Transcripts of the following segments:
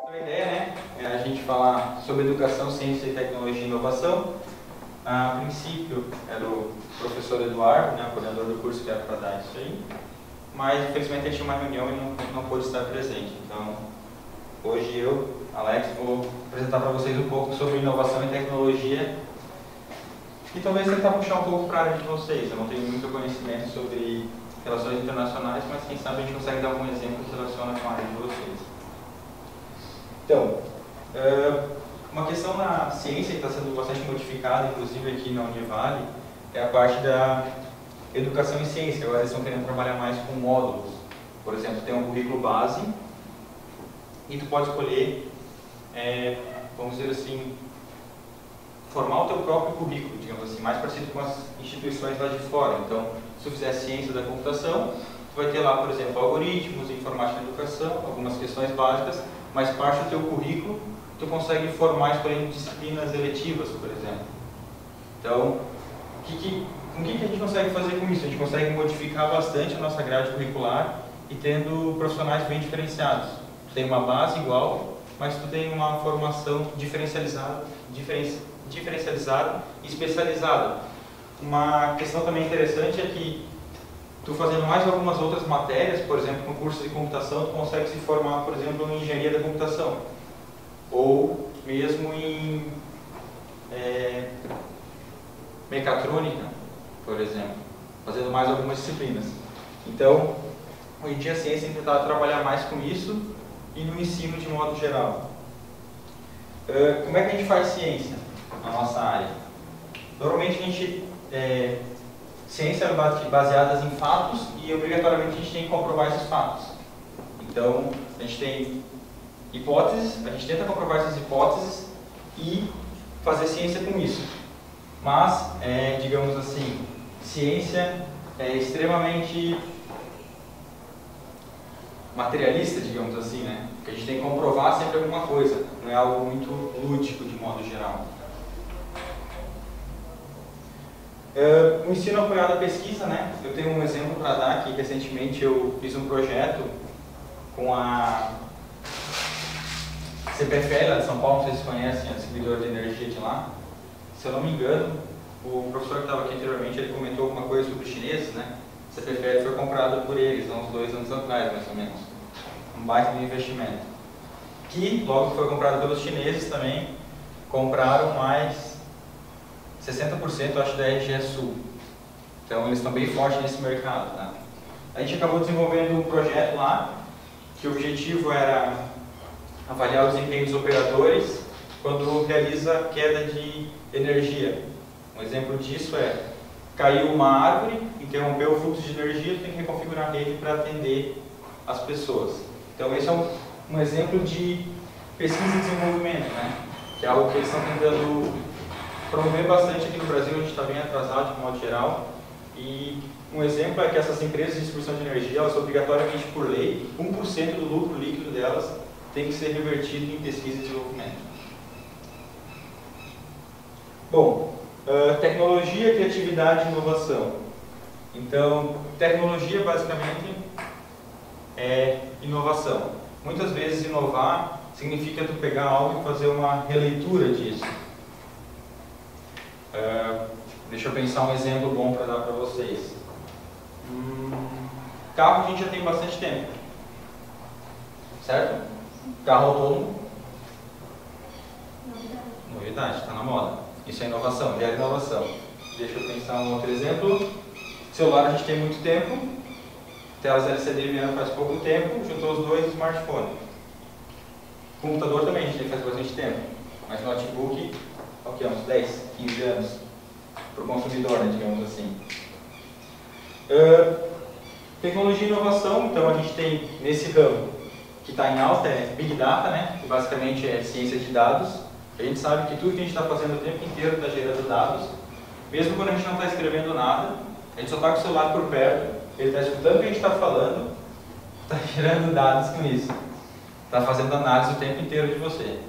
A ideia, né, é a gente falar sobre educação, ciência, tecnologia e inovação. A princípio era o professor Eduardo, né, o coordenador do curso, que era para dar isso aí, mas infelizmente ele tinha uma reunião e não pôde estar presente. Então, hoje eu, Alex, vou apresentar para vocês um pouco sobre inovação e tecnologia e talvez tentar puxar um pouco para a área de vocês. Eu não tenho muito conhecimento sobre relações internacionais, mas quem sabe a gente consegue dar algum exemplo que relaciona com a área de vocês. Então, uma questão na ciência que está sendo bastante modificada, inclusive aqui na Univale, é a parte da educação em ciência. Agora eles estão querendo trabalhar mais com módulos. Por exemplo, tem um currículo base e tu pode escolher, vamos dizer assim, formar o teu próprio currículo, digamos assim, mais parecido com as instituições lá de fora. Então, se tu fizer ciência da computação, tu vai ter lá, por exemplo, algoritmos, informática da educação, algumas questões básicas, mas parte do teu currículo tu consegue formar escolhendo disciplinas eletivas, por exemplo. Então, o que a gente consegue fazer com isso? A gente consegue modificar bastante a nossa grade curricular e tendo profissionais bem diferenciados. Tu tem uma base igual, mas tu tem uma formação diferencializada e especializada. Uma questão também interessante é que tu fazendo mais algumas outras matérias, por exemplo, com cursos de computação, tu consegue se formar, por exemplo, em engenharia da computação. Ou mesmo em mecatrônica, por exemplo, fazendo mais algumas disciplinas. Então, hoje em dia a ciência tem tentado trabalhar mais com isso e no ensino de modo geral. Como é que a gente faz ciência na nossa área? Normalmente a gente ciência é baseada em fatos e obrigatoriamente a gente tem que comprovar esses fatos. Então, a gente tem hipóteses, a gente tenta comprovar essas hipóteses e fazer ciência com isso. Mas, digamos assim, ciência é extremamente materialista, digamos assim, né? Porque a gente tem que comprovar sempre alguma coisa, não é algo muito lúdico de modo geral. O ensino apoiado à pesquisa, né? Eu tenho um exemplo para dar aqui. Recentemente eu fiz um projeto com a CPFL lá de São Paulo, vocês conhecem, a distribuidora de energia de lá. Se eu não me engano, o professor que estava aqui anteriormente, ele comentou alguma coisa sobre os chineses, né? A CPFL foi comprada por eles há uns 2 anos atrás, mais ou menos. Um baita de investimento. Que, logo que foi comprado pelos chineses também, compraram mais 60%, acho, da RGE Sul. Então, eles estão bem fortes nesse mercado. Tá? A gente acabou desenvolvendo um projeto lá, que o objetivo era avaliar o desempenho dos operadores quando realiza queda de energia. Um exemplo disso é, caiu uma árvore, interrompeu o fluxo de energia, tem que reconfigurar a rede para atender as pessoas. Então, esse é um exemplo de pesquisa e desenvolvimento, né? Que é algo que eles estão tentando promover bastante aqui no Brasil. A gente está bem atrasado de modo geral. E um exemplo é que essas empresas de distribuição de energia, elas obrigatoriamente por lei, 1% do lucro líquido delas tem que ser revertido em pesquisa e desenvolvimento. Bom, tecnologia, criatividade e inovação. Então, tecnologia basicamente é inovação. Muitas vezes inovar significa tu pegar algo e fazer uma releitura disso. Deixa eu pensar um exemplo bom para dar para vocês. Carro a gente já tem bastante tempo, certo? Carro autônomo? Novidade, está na moda. Isso é inovação, gera inovação. Deixa eu pensar um outro exemplo. Celular a gente tem muito tempo. Telas LCD vieram faz pouco tempo, juntou os dois, smartphone. Computador também a gente tem faz bastante tempo. Mas notebook, ok, uns 10, 15 anos. Para o consumidor, né, digamos assim. Tecnologia e inovação, então a gente tem nesse ramo que está em alta é Big Data, né, que basicamente é ciência de dados. A gente sabe que tudo que a gente está fazendo o tempo inteiro está gerando dados. Mesmo quando a gente não está escrevendo nada, a gente só está com o celular por perto, ele está escutando o que a gente está falando, está gerando dados com isso. Está fazendo análise o tempo inteiro de você.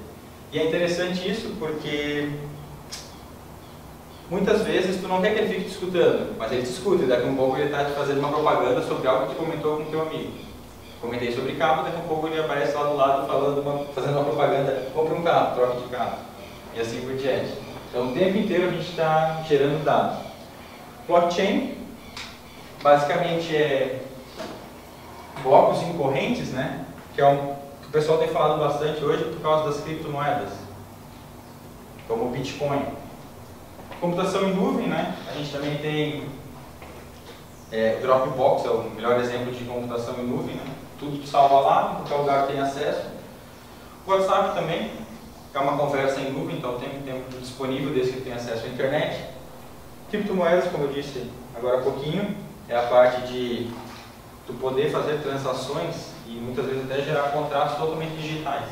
E é interessante isso porque muitas vezes tu não quer que ele fique te escutando, mas ele te escuta e daqui a um pouco ele está te fazendo uma propaganda sobre algo que tu comentou com teu amigo. Comentei sobre carro, daqui a pouco ele aparece lá do lado fazendo uma propaganda, compre um carro, troque de carro, e assim por diante. Então o tempo inteiro a gente está gerando dados. Blockchain, basicamente é blocos incorrentes, né? Que é que o pessoal tem falado bastante hoje por causa das criptomoedas, como o Bitcoin. Computação em nuvem, né? A gente também tem o Dropbox, é o melhor exemplo de computação em nuvem, né? Tudo tu salva lá, em qualquer lugar tem acesso. O WhatsApp também é uma conversa em nuvem, então tem tempo disponível desde que tem acesso à internet. Criptomoedas, como eu disse agora há pouquinho, é a parte de tu poder fazer transações e muitas vezes até gerar contratos totalmente digitais.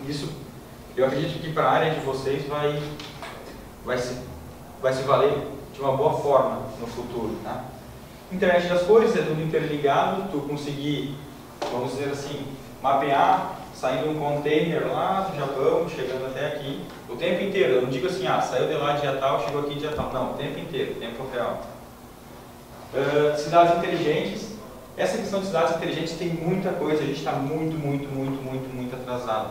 Isso, eu acredito que para a área de vocês vai se valer de uma boa forma no futuro, tá? Internet das coisas é tudo interligado, tu conseguir, vamos dizer assim, mapear, saindo um container lá do Japão, chegando até aqui, o tempo inteiro. Eu não digo assim, saiu de lá dia tal, chegou aqui dia tal. Não, o tempo inteiro, tempo real. Cidades inteligentes. Essa questão de cidades inteligentes tem muita coisa, a gente está muito atrasado.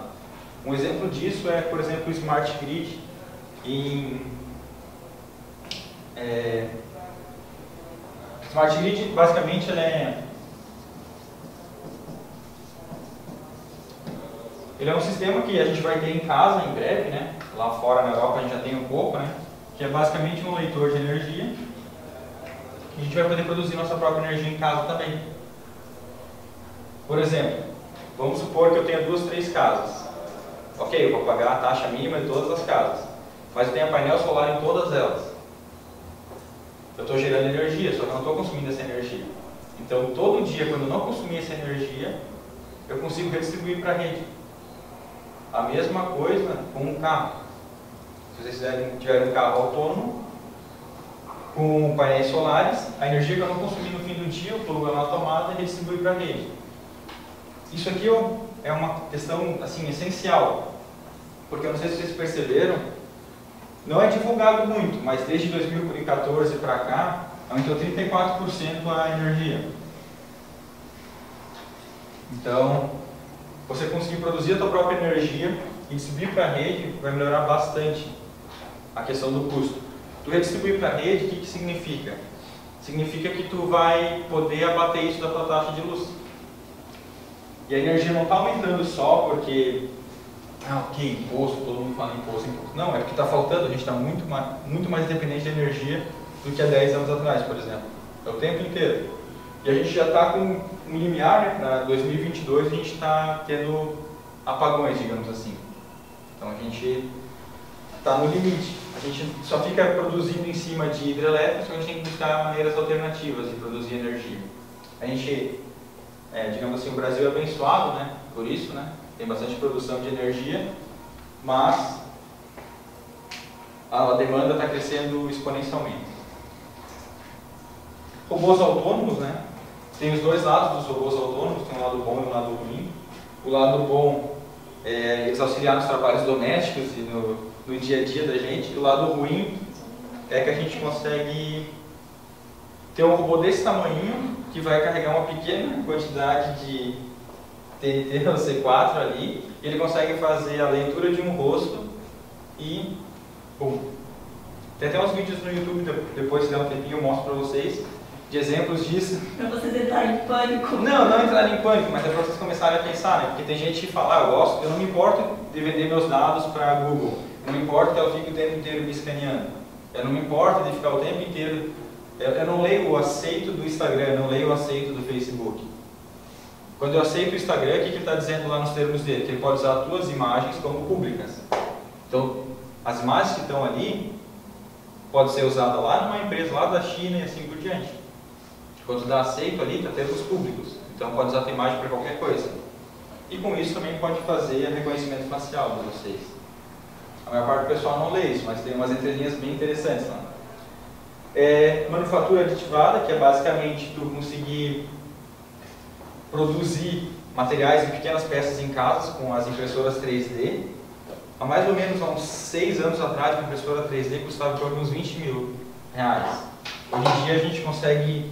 Um exemplo disso é, por exemplo, o Smart Grid. Smart Grid, basicamente, ele é um sistema que a gente vai ter em casa em breve, né? Lá fora na Europa a gente já tem um pouco, né? Que é basicamente um leitor de energia. E a gente vai poder produzir nossa própria energia em casa também. Por exemplo, vamos supor que eu tenha 2, 3 casas. Ok, eu vou pagar a taxa mínima de todas as casas, mas eu tenho painel solar em todas elas. Eu estou gerando energia, só que eu não estou consumindo essa energia. Então, todo dia, quando eu não consumir essa energia, eu consigo redistribuir para a rede. A mesma coisa com um carro. Se vocês tiverem um carro autônomo, com painéis solares, a energia que eu não consumi no fim do dia, eu plugo ela na tomada e redistribuo para a rede. Isso aqui é uma questão assim, essencial, porque eu não sei se vocês perceberam, não é divulgado muito, mas desde 2014 para cá, aumentou 34% a energia. Então, você conseguir produzir a sua própria energia e distribuir para a rede vai melhorar bastante a questão do custo. Tu redistribuir para a rede, o que significa? Significa que tu vai poder abater isso da tua taxa de luz. E a energia não está aumentando só porque, ok, imposto, todo mundo fala imposto. Não, é porque está faltando, a gente está muito mais dependente de energia do que há 10 anos atrás, por exemplo. É o tempo inteiro. E a gente já está com um limiar, né? Para 2022 a gente está tendo apagões, digamos assim. Então a gente está no limite. A gente só fica produzindo em cima de hidrelétricas, a gente tem que buscar maneiras alternativas de produzir energia. A gente, digamos assim, o Brasil é abençoado, né? Por isso, né? Tem bastante produção de energia, mas a demanda está crescendo exponencialmente. Robôs autônomos, né? Tem os dois lados dos robôs autônomos, tem um lado bom e um lado ruim. O lado bom é eles auxiliar nos trabalhos domésticos e no dia a dia da gente. E o lado ruim é que a gente consegue ter um robô desse tamanho que vai carregar uma pequena quantidade de TNT ou C4 ali, e ele consegue fazer a leitura de um rosto e pum. Tem até uns vídeos no YouTube, depois se der um tempinho eu mostro para vocês, de exemplos disso. Para vocês entrarem em pânico. Não entrarem em pânico, mas é para vocês começarem a pensar, né? Porque tem gente que fala, eu não me importo de vender meus dados para a Google, eu não me importo que eu fique o tempo inteiro me escaneando, eu não me importo de ficar o tempo inteiro, eu não leio o aceito do Instagram, eu não leio o aceito do Facebook. Quando eu aceito o Instagram, o que ele está dizendo lá nos termos dele? Que ele pode usar as tuas imagens como públicas. Então, as imagens que estão ali podem ser usadas lá numa empresa lá da China e assim por diante. Quando tu dá aceito ali, está termos públicos. Então, pode usar a tua imagem para qualquer coisa. E com isso também pode fazer reconhecimento facial de vocês. A maior parte do pessoal não lê isso, mas tem umas entrelinhas bem interessantes lá. Manufatura aditivada, que é basicamente tu conseguir produzir materiais em pequenas peças em casa com as impressoras 3D. Há mais ou menos uns 6 anos atrás, uma impressora 3D custava por uns 20 mil reais. Hoje em dia a gente consegue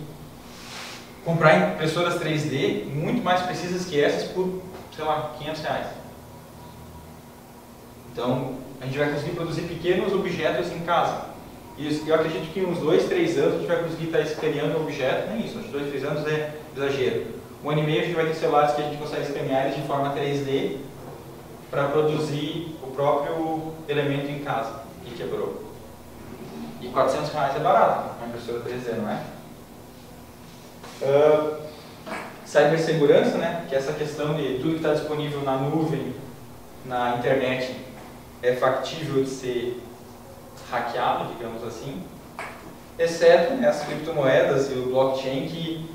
comprar impressoras 3D muito mais precisas que essas por, sei lá, R$500. Então, a gente vai conseguir produzir pequenos objetos em casa. E eu acredito que em uns 2, 3 anos a gente vai conseguir estar escaneando o objeto, nem isso, acho que 2, 3 anos é exagero. 1 ano e meio a gente vai ter celulares que a gente consegue escanear eles de forma 3D para produzir o próprio elemento em casa e quebrou. E R$400 é barato, uma impressora 3D, não é? Cibersegurança, né? Que é essa questão de tudo que está disponível na nuvem, na internet, é factível de ser hackeado, digamos assim, exceto as criptomoedas e o blockchain, que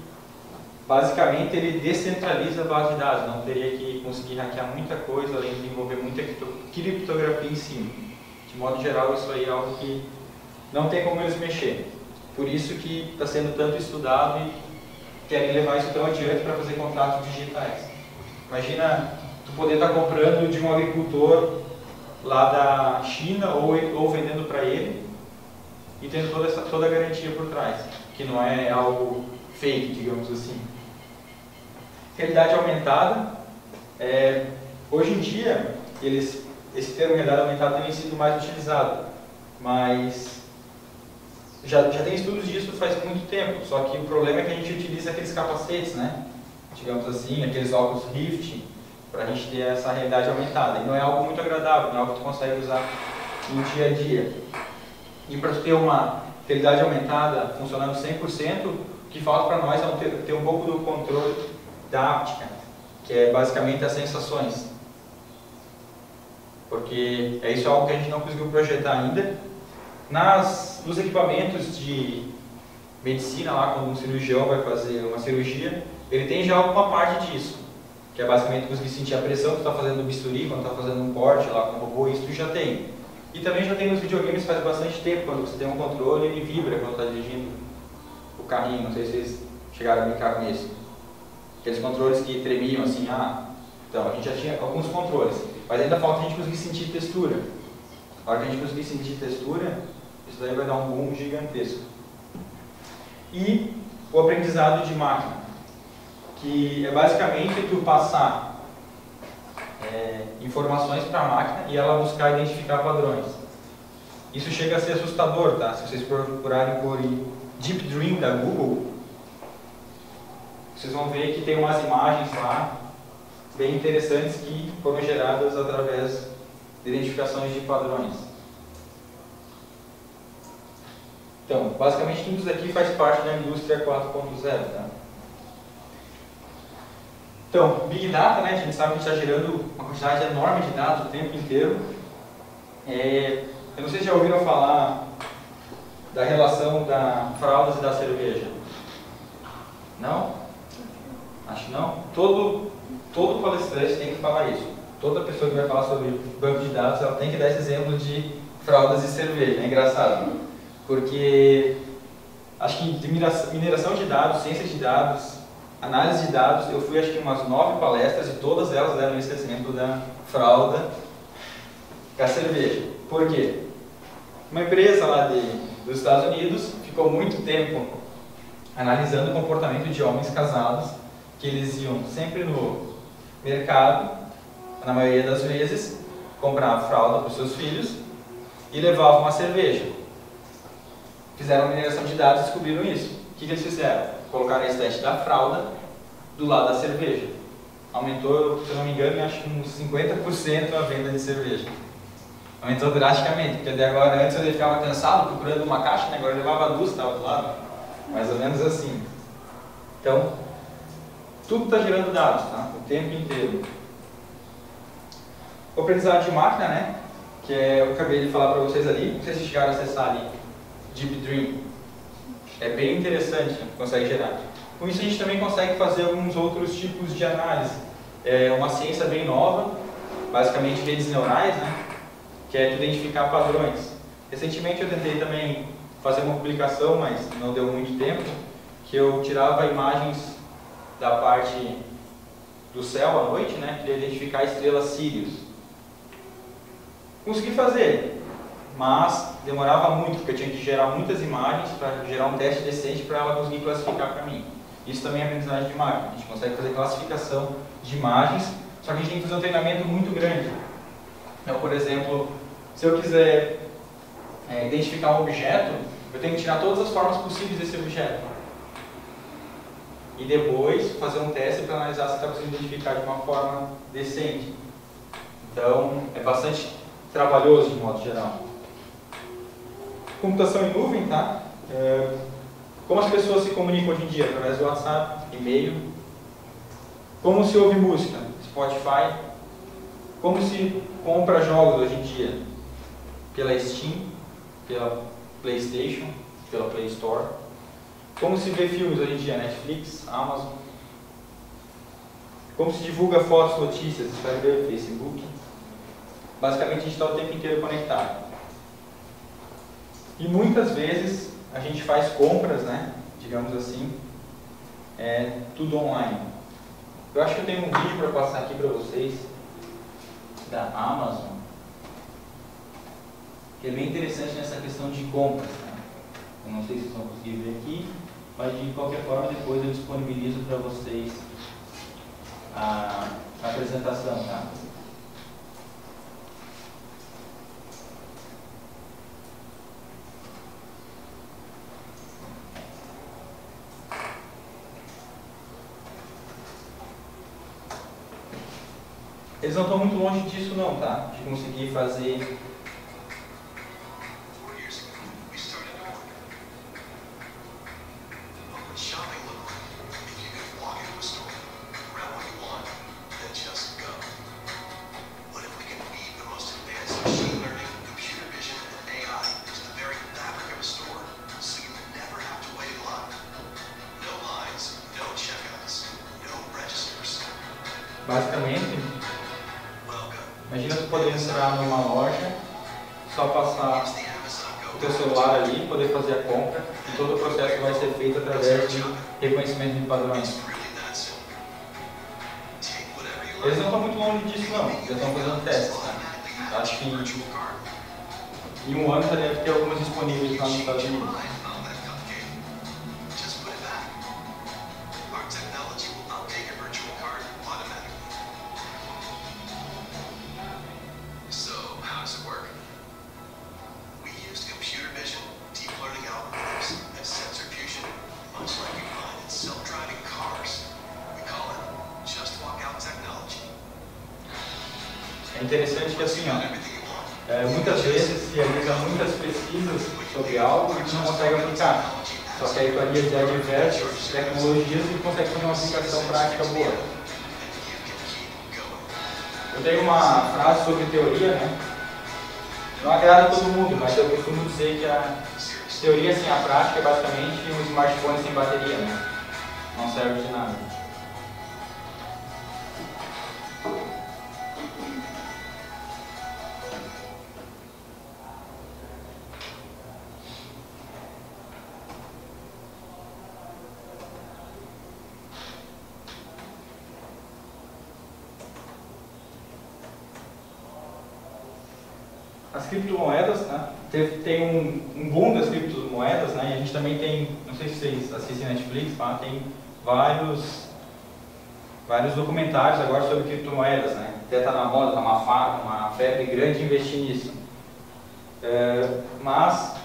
basicamente ele descentraliza a base de dados, não teria que conseguir hackear muita coisa, além de envolver muita criptografia em cima. De modo geral, isso aí é algo que não tem como eles mexer. Por isso que está sendo tanto estudado e querem levar isso tão adiante para fazer contratos digitais. Imagina tu poder estar comprando de um agricultor lá da China ou vendendo para ele e tendo toda a garantia por trás, que não é algo fake, digamos assim. Realidade aumentada, hoje em dia esse termo realidade aumentada tem sido mais utilizado, mas já tem estudos disso faz muito tempo, só que o problema é que a gente utiliza aqueles capacetes, né? Digamos assim, aqueles óculos Rift, para a gente ter essa realidade aumentada. E não é algo muito agradável, não é algo que tu consegue usar no dia a dia. E para tu ter uma realidade aumentada funcionando 100%, o que falta para nós é ter um pouco do controle da áptica, que é basicamente as sensações. Porque isso é algo que a gente não conseguiu projetar ainda. Nos equipamentos de medicina, lá quando um cirurgião vai fazer uma cirurgia, ele tem já alguma parte disso, que é basicamente conseguir sentir a pressão que está fazendo no bisturi, quando está fazendo um corte lá com o robô, isso tu já tem. E também já tem nos videogames faz bastante tempo, quando você tem um controle, ele vibra quando está dirigindo o carrinho, não sei se vocês chegaram a brincar com isso. Aqueles controles que tremiam assim, então a gente já tinha alguns controles, mas ainda falta a gente conseguir sentir textura. Na hora que a gente conseguir sentir textura, isso daí vai dar um boom gigantesco. E o aprendizado de máquina, que é basicamente tu passar informações para a máquina e ela buscar identificar padrões. Isso chega a ser assustador, tá? Se vocês procurarem por Deep Dream da Google, vocês vão ver que tem umas imagens lá bem interessantes que foram geradas através de identificações de padrões. Então, basicamente tudo isso aqui faz parte da indústria 4.0, tá? Então, Big Data, né, a gente sabe que está gerando uma quantidade enorme de dados o tempo inteiro. Eu não sei se já ouviram falar da relação da fraldas e da cerveja. Não? Acho que não. Todo palestrante tem que falar isso. Toda pessoa que vai falar sobre banco de dados, ela tem que dar esse exemplo de fraldas e cerveja. É engraçado, porque acho que de mineração de dados, ciência de dados, análise de dados, eu fui acho que umas 9 palestras e todas elas deram esse exemplo da fralda com a cerveja. Por quê? Uma empresa lá dos Estados Unidos ficou muito tempo analisando o comportamento de homens casados, que eles iam sempre no mercado, na maioria das vezes, comprar fralda para os seus filhos e levavam uma cerveja. Fizeram uma mineração de dados e descobriram isso. O que eles fizeram? Colocaram a estante da fralda do lado da cerveja. Aumentou, se eu não me engano, acho que uns 50% a venda de cerveja. Aumentou drasticamente, porque até agora, antes ele ficava cansado procurando uma caixa, né? Agora ele levava duas, estava do lado. Mais ou menos assim. Então, tudo está gerando dados, tá? O tempo inteiro. O aprendizado de máquina, né? Que eu acabei de falar para vocês ali, não sei se chegaram a acessar ali, Deep Dream. É bem interessante, consegue gerar. Com isso a gente também consegue fazer alguns outros tipos de análise. É uma ciência bem nova, basicamente redes neurais, né? Que é identificar padrões. Recentemente eu tentei também fazer uma publicação, mas não deu muito tempo, que eu tirava imagens da parte do céu à noite, né? Queria identificar a estrela Sirius. Consegui fazer, mas demorava muito, porque eu tinha que gerar muitas imagens para gerar um teste decente para ela conseguir classificar para mim. Isso também é aprendizagem de marca. A gente consegue fazer classificação de imagens, só que a gente tem que fazer um treinamento muito grande. Então, por exemplo, se eu quiser identificar um objeto, eu tenho que tirar todas as formas possíveis desse objeto. E depois fazer um teste para analisar se está conseguindo identificar de uma forma decente. Então, é bastante trabalhoso de modo geral. Computação em nuvem, tá? Como as pessoas se comunicam hoje em dia? Através do WhatsApp, e-mail. Como se ouve música? Spotify. Como se compra jogos hoje em dia? Pela Steam, pela PlayStation, pela Play Store. Como se vê filmes hoje em dia? Netflix, Amazon. Como se divulga fotos, notícias? Instagram, Facebook. Basicamente a gente está o tempo inteiro conectado. E muitas vezes a gente faz compras, né? Digamos assim, tudo online. Eu acho que eu tenho um vídeo para passar aqui para vocês da Amazon, que é bem interessante nessa questão de compras. Né? Eu não sei se vocês vão conseguir ver aqui, mas de qualquer forma depois eu disponibilizo para vocês a apresentação. Tá? Eles não estão muito longe disso não, tá? De conseguir fazer basicamente. Imagina tu poder entrar numa loja, só passar o teu celular ali, poder fazer a compra e todo o processo vai ser feito através de reconhecimento de padrões. Eles não estão muito longe disso não, já estão fazendo testes. Tá? Acho que em um ano já deve ter algumas disponíveis lá nos Estados Unidos. É interessante que assim, muitas vezes se realiza muitas pesquisas sobre algo e não consegue aplicar. Só que aí tu analisa diversas tecnologias e consegue fazer uma aplicação prática boa. Eu tenho uma frase sobre teoria, né? Não agrada a todo mundo, mas eu costumo dizer que a teoria sem a prática é basicamente um smartphone sem bateria, né? Não serve de nada. As criptomoedas, né? Tem um boom das criptomoedas, né? E a gente também tem, não sei se vocês assistem Netflix, tá? Tem vários documentários agora sobre criptomoedas, né? Até está na moda, está uma febre grande investir nisso. Mas,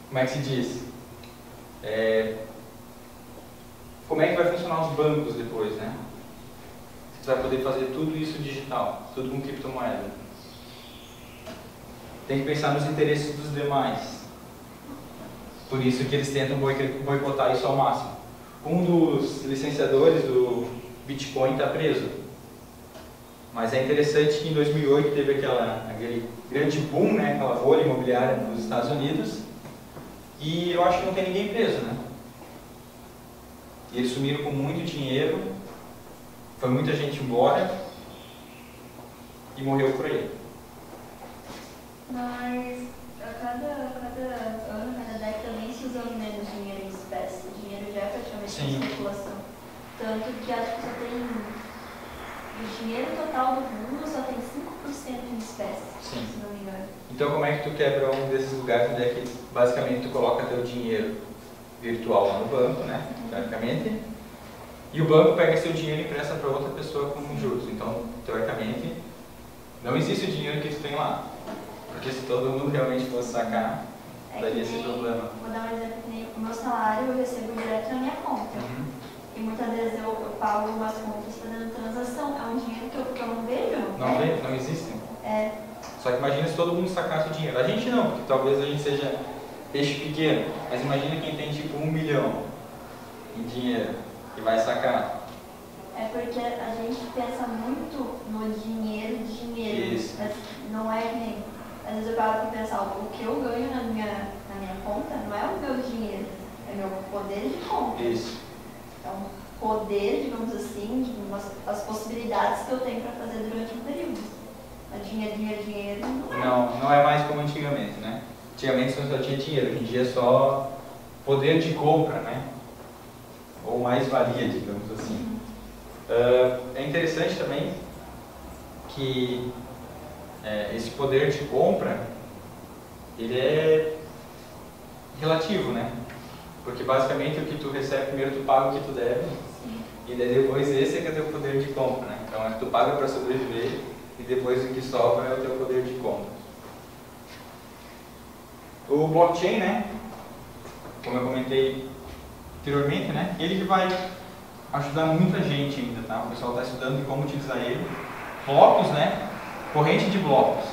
como é que se diz? Como é que vai funcionar os bancos depois, né? Você vai poder fazer tudo isso digital, tudo com criptomoeda. Tem que pensar nos interesses dos demais. Por isso que eles tentam boicotar isso ao máximo. Um dos licenciadores do Bitcoin está preso. Mas é interessante que em 2008 teve aquele grande boom, né, aquela bolha imobiliária nos Estados Unidos. E eu acho que não tem ninguém preso, né? E eles sumiram com muito dinheiro, foi muita gente embora e morreu por aí. Mas a cada ano, cada década vem se usando menos dinheiro em espécie. O dinheiro já é praticamente uma especulação. Tanto que acho que só tem. O dinheiro total do mundo só tem 5% em espécie, se não me engano. Então como é que tu quebra um desses lugares onde é que basicamente tu coloca teu dinheiro? virtual lá no banco, né, teoricamente, e o banco pega seu dinheiro e empresta para outra pessoa com juros. Então, teoricamente, não existe o dinheiro que tu tem lá, porque se todo mundo realmente fosse sacar, daria esse problema. Vou dar um exemplo, o meu salário eu recebo direto na minha conta. E muitas vezes eu pago umas contas fazendo transação. É um dinheiro que eu não vejo. Não vê? Não existe. É. Só que imagina se todo mundo sacasse o dinheiro. A gente não, porque talvez a gente seja peixe pequeno. Mas imagina quem tem tipo 1 milhão em dinheiro e vai sacar. É porque a gente pensa muito no dinheiro. Isso. Mas não é que nem... Às vezes eu paro para pensar, o que eu ganho na minha conta não é o meu dinheiro, é meu poder de compra. Isso. Então, poder, digamos assim, as possibilidades que eu tenho para fazer durante um período. Mas dinheiro não é mais como antigamente, né? Antigamente só tinha dinheiro, hoje em dia é só poder de compra, né? Ou mais-valia, digamos assim. É interessante também que esse poder de compra, ele é relativo, né? Porque basicamente o que tu recebe primeiro tu paga o que tu deve. Sim. E daí depois esse é que é o teu poder de compra, né? Então é que tu paga para sobreviver e depois o que sobra é o teu poder de compra. O blockchain, né? Como eu comentei anteriormente, né? Ele que vai ajudar muita gente ainda, tá? O pessoal está estudando como utilizar ele. Blocos, né? Corrente de blocos.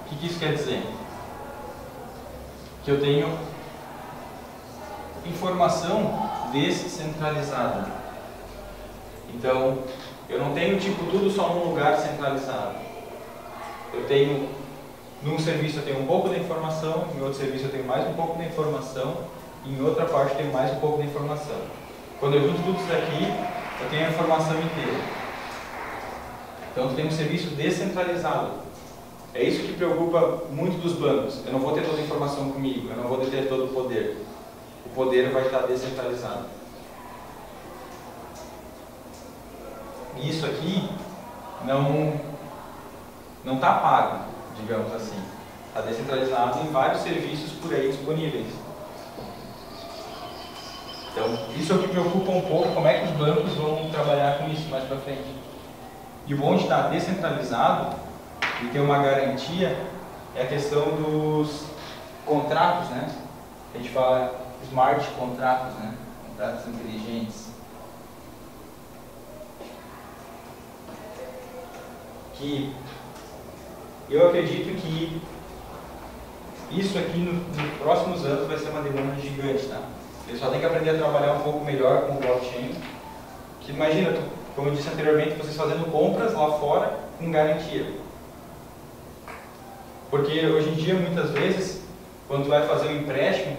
O que isso quer dizer? Que eu tenho informação descentralizada. Então, eu não tenho tipo tudo só num lugar centralizado. Eu tenho, num serviço eu tenho um pouco da informação, em outro serviço eu tenho mais um pouco da informação, e em outra parte eu tenho mais um pouco da informação. Quando eu junto tudo isso daqui, eu tenho a informação inteira. Então, eu tenho um serviço descentralizado. É isso que preocupa muito dos bancos. Eu não vou ter toda a informação comigo, eu não vou ter todo o poder. O poder vai estar descentralizado. E isso aqui não está pago, digamos assim. Está descentralizado em vários serviços por aí disponíveis. Então, isso é o que preocupa um pouco, como é que os bancos vão trabalhar com isso mais para frente. E o bom de estar descentralizado e ter uma garantia é a questão dos contratos, né? A gente fala smart contratos, né? Contratos inteligentes. Que eu acredito que isso aqui nos próximos anos vai ser uma demanda gigante, tá? Eles só tem que aprender a trabalhar um pouco melhor com o blockchain. Que imagina, como eu disse anteriormente, vocês fazendo compras lá fora com garantia. Porque hoje em dia, muitas vezes, quando tu vai fazer um empréstimo,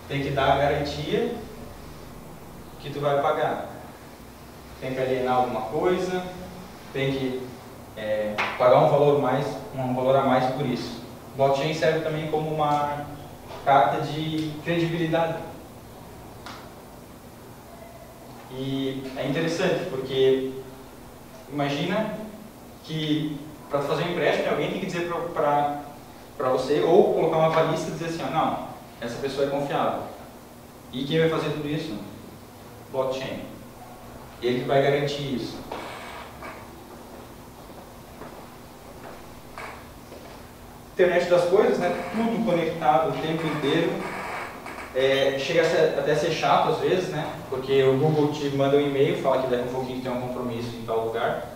tem que dar a garantia que tu vai pagar. Tem que alienar alguma coisa, tem que pagar um valor a mais por isso. O blockchain serve também como uma carta de credibilidade. E é interessante, porque imagina que para fazer um empréstimo, alguém tem que dizer para você, ou colocar uma balista e dizer assim, não, essa pessoa é confiável. E quem vai fazer tudo isso? Blockchain. Ele que vai garantir isso. Internet das coisas, né? Tudo conectado o tempo inteiro. Chega até a ser chato às vezes, né? Porque o Google te manda um e-mail, fala que daqui a pouquinho tem um compromisso em tal lugar.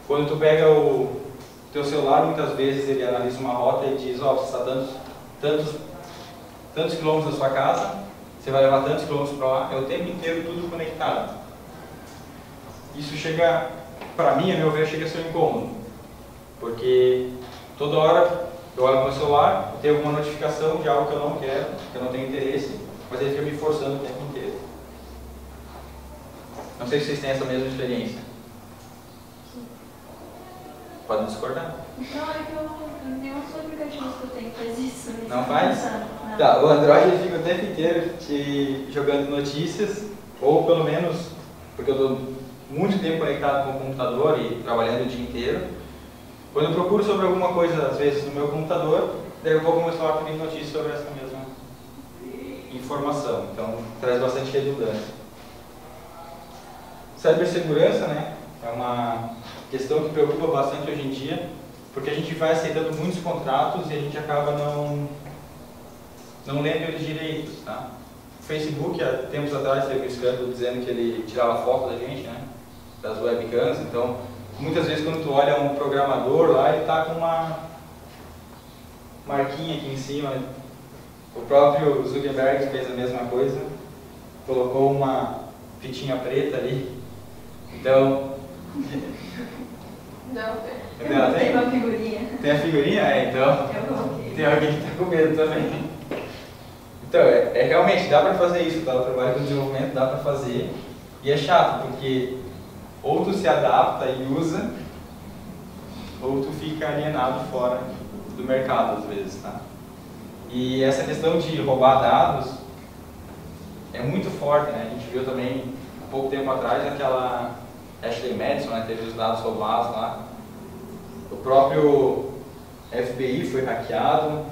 Quando tu pega o teu celular, muitas vezes ele analisa uma rota e diz, você está dando tantos quilômetros da sua casa, você vai levar tantos quilômetros para lá, é o tempo inteiro tudo conectado. Isso chega, para mim, a meu ver, chega a ser um incômodo. Porque toda hora eu olho no meu celular, eu tenho alguma notificação de algo que eu não quero, que eu não tenho interesse, mas ele fica me forçando o tempo inteiro. Não sei se vocês têm essa mesma experiência. Sim. Podem discordar. Não, é que nenhum dos aplicativos que eu tenho faz isso. Não faz? Não. Tá, o Android ele fica o tempo inteiro te jogando notícias, ou pelo menos, porque eu estou muito tempo conectado com o computador e trabalhando o dia inteiro. Quando eu procuro sobre alguma coisa, às vezes, no meu computador, daí eu vou começar a pedir notícias sobre essa mesma informação, então traz bastante redundância. Cibersegurança, né, é uma questão que preocupa bastante hoje em dia, porque a gente vai aceitando muitos contratos e a gente acaba não lendo eles direitos, tá? O Facebook, há tempos atrás, teve um escândalo dizendo que ele tirava foto da gente, né, das webcams, então muitas vezes quando tu olha um programador lá, ele está com uma marquinha aqui em cima. O próprio Zuckerberg fez a mesma coisa, colocou uma fitinha preta ali. Então... Não, tem uma figurinha. Tem a figurinha? É, então tem alguém que está com medo também. Então, realmente, dá para fazer isso, tá? O trabalho com desenvolvimento dá para fazer. E é chato, porque ou tu se adapta e usa, ou tu fica alienado fora do mercado, às vezes, tá? E essa questão de roubar dados é muito forte, né? A gente viu também, há pouco tempo atrás, aquela Ashley Madison, né? Teve os dados roubados lá. O próprio FBI foi hackeado.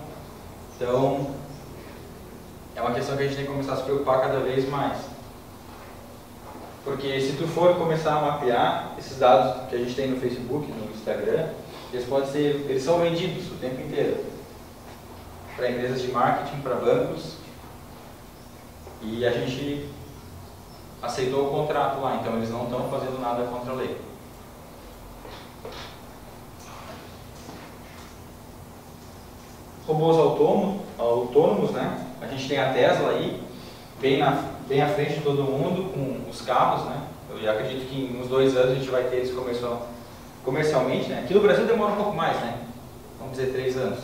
Então, é uma questão que a gente tem que começar a se preocupar cada vez mais. Porque se tu for começar a mapear esses dados que a gente tem no Facebook, no Instagram, eles são vendidos o tempo inteiro para empresas de marketing, para bancos, e a gente aceitou o contrato lá, então eles não estão fazendo nada contra a lei. Robôs autônomos, né? A gente tem a Tesla aí, bem à frente de todo mundo, com os carros, né? Eu acredito que em uns 2 anos a gente vai ter eles comercialmente, né? Aqui no Brasil demora um pouco mais, né? Vamos dizer 3 anos.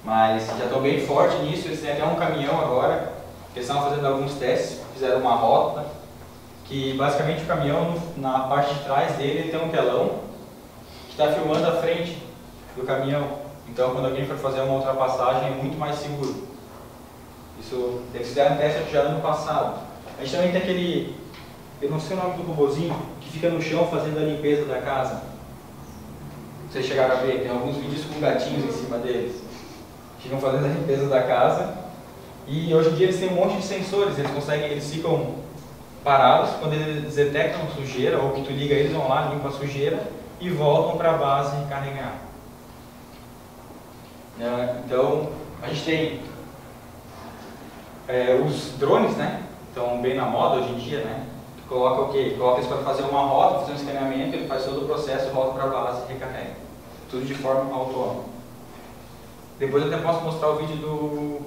Mas já estão bem forte nisso, eles têm até um caminhão agora, que eles estão fazendo alguns testes, fizeram uma rota, que basicamente o caminhão, na parte de trás dele, tem um telão que está filmando a frente do caminhão. Então, quando alguém for fazer uma ultrapassagem, é muito mais seguro. Isso, eles fizeram um teste já no ano passado. A gente também tem aquele, eu não sei o nome do robozinho, que fica no chão fazendo a limpeza da casa. Vocês chegaram a ver, tem alguns vídeos com gatinhos em cima deles. Ficam fazendo a limpeza da casa. E hoje em dia eles têm um monte de sensores, eles ficam parados quando eles detectam sujeira, ou que tu liga eles, vão lá, limpam a sujeira e voltam para a base carregar. Então, a gente tem os drones, né? Estão bem na moda hoje em dia, né? Tu coloca o quê? Coloca eles para fazer uma rota, fazer um escaneamento, ele faz todo o processo, volta para a base e recarrega. Tudo de forma autônoma. Depois eu até posso mostrar o vídeo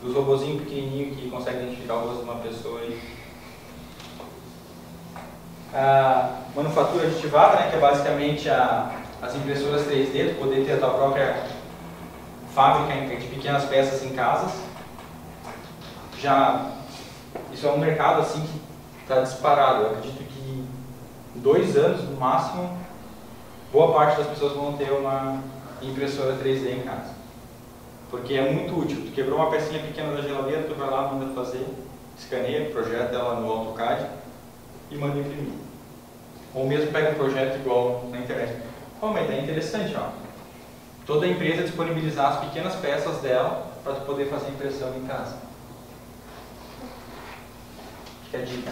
dos robozinhos pequenininhos que conseguem identificar o rosto de uma pessoa aí. A manufatura aditivada, né, que é basicamente as impressoras 3D, tu poder ter a tua própria fábrica de pequenas peças em casas. Isso é um mercado assim que está disparado. Eu acredito que em 2 anos, no máximo, boa parte das pessoas vão ter uma impressora 3D em casa. Porque é muito útil. Tu quebrou uma pecinha pequena da geladeira, tu vai lá, manda fazer, escaneia, projeta ela no AutoCAD e manda imprimir. Ou mesmo pega um projeto igual na internet. Uma ideia interessante, ó. Toda empresa disponibilizar as pequenas peças dela para tu poder fazer impressão em casa. Fica a dica.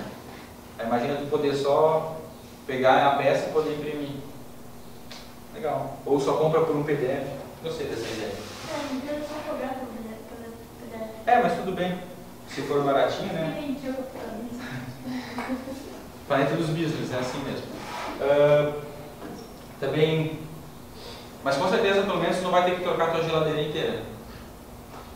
Aí imagina tu poder só pegar a peça e poder imprimir. Legal. Ou só compra por um PDF. Gostei dessa ideia. Não precisa só cobrar por PDF. Mas tudo bem. Se for baratinho, né? Planeta dos business, é assim mesmo. Também, mas com certeza, pelo menos, você não vai ter que trocar a tua geladeira inteira.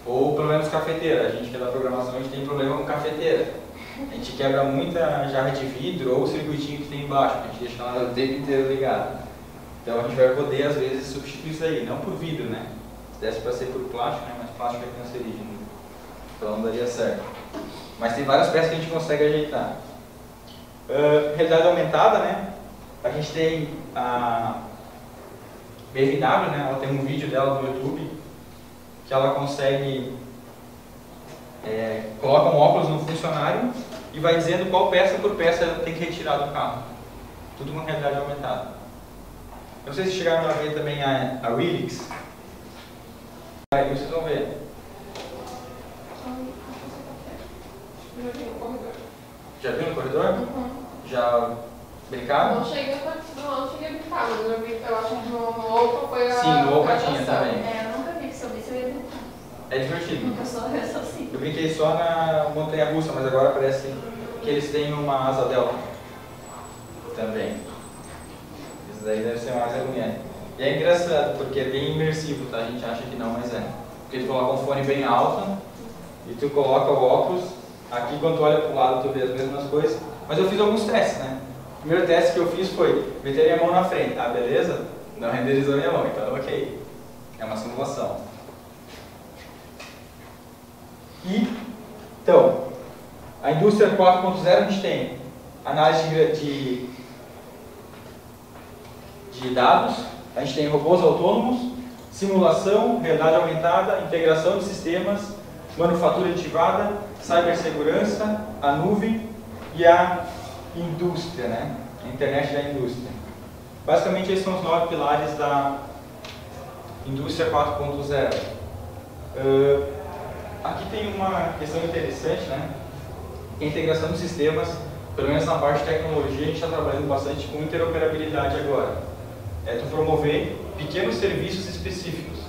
Ou pelo menos cafeteira. A gente que é da programação, a gente tem problema com cafeteira. A gente quebra muita jarra de vidro ou o circuitinho que tem embaixo, que a gente deixa ela o tempo inteiro ligado. Então a gente vai poder, às vezes, substituir isso aí. Não por vidro, né? Se desse para ser por plástico, né? Mas plástico é cancerígeno. Então não daria certo. Mas tem várias peças que a gente consegue ajeitar. Realidade aumentada, né? A gente tem a BMW, né? Ela tem um vídeo dela no YouTube que ela consegue coloca um óculos no funcionário e vai dizendo qual peça por peça ela tem que retirar do carro. Tudo com realidade aumentada. Não sei se chegaram a ver também a Relix. Aí vocês vão ver. Já vi no corredor. Já viu no corredor? Uhum. Já brincaram? Não cheguei a brincar, mas eu acho que no OPA foi a... Sim, no OPA atração. tinha também. Eu nunca vi sobre isso, eu ia brincar. É divertido. Eu sou assim. Eu brinquei só na montanha russa, mas agora parece que eles têm uma asa delta também. Isso daí deve ser mais agoniante. E é engraçado, porque é bem imersivo, tá? A gente acha que não, mas é. Porque tu coloca um fone bem alto e tu coloca o óculos. Aqui, quando tu olha pro lado, tu vê as mesmas coisas. Mas eu fiz alguns testes, né? O primeiro teste que eu fiz foi meter minha mão na frente. Ah, beleza? Não renderizou minha mão, então ok. É uma simulação. Então, a indústria 4.0 a gente tem análise de dados, a gente tem robôs autônomos, simulação, realidade aumentada, integração de sistemas, manufatura aditivada, cibersegurança, a nuvem e a indústria, né? A internet da indústria. Basicamente, esses são os 9 pilares da indústria 4.0. Aqui tem uma questão interessante, né? A integração de sistemas, pelo menos na parte de tecnologia, a gente está trabalhando bastante com interoperabilidade agora. É tu promover pequenos serviços específicos,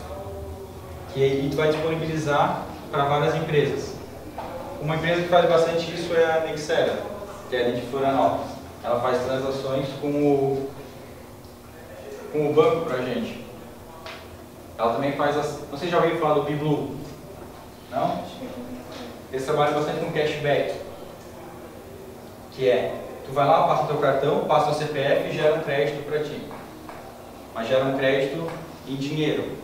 que aí tu vai disponibilizar para várias empresas. Uma empresa que faz bastante isso é a Nexera, que é ali de Florianópolis. Ela faz transações com o banco para a gente. Ela também faz não sei se já ouviu falar do BeBlue. Não? Eles trabalham bastante com cashback. Que é, tu vai lá, passa teu cartão, passa o CPF e gera um crédito para ti. Mas gera um crédito em dinheiro.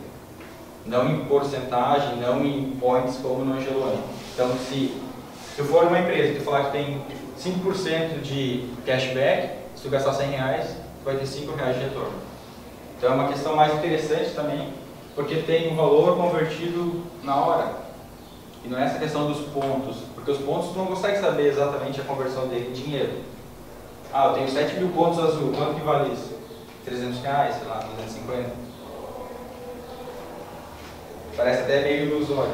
Não em porcentagem, não em points como no Angelone. Então, se tu for uma empresa e tu falar que tem 5% de cashback, se tu gastar R$100, tu vai ter R$5 de retorno. Então é uma questão mais interessante também, porque tem um valor convertido na hora. E não é essa questão dos pontos, porque os pontos tu não consegue saber exatamente a conversão dele em dinheiro. Ah, eu tenho 7.000 pontos azul, quanto que vale isso? R$300, sei lá, 250. Parece até meio ilusório.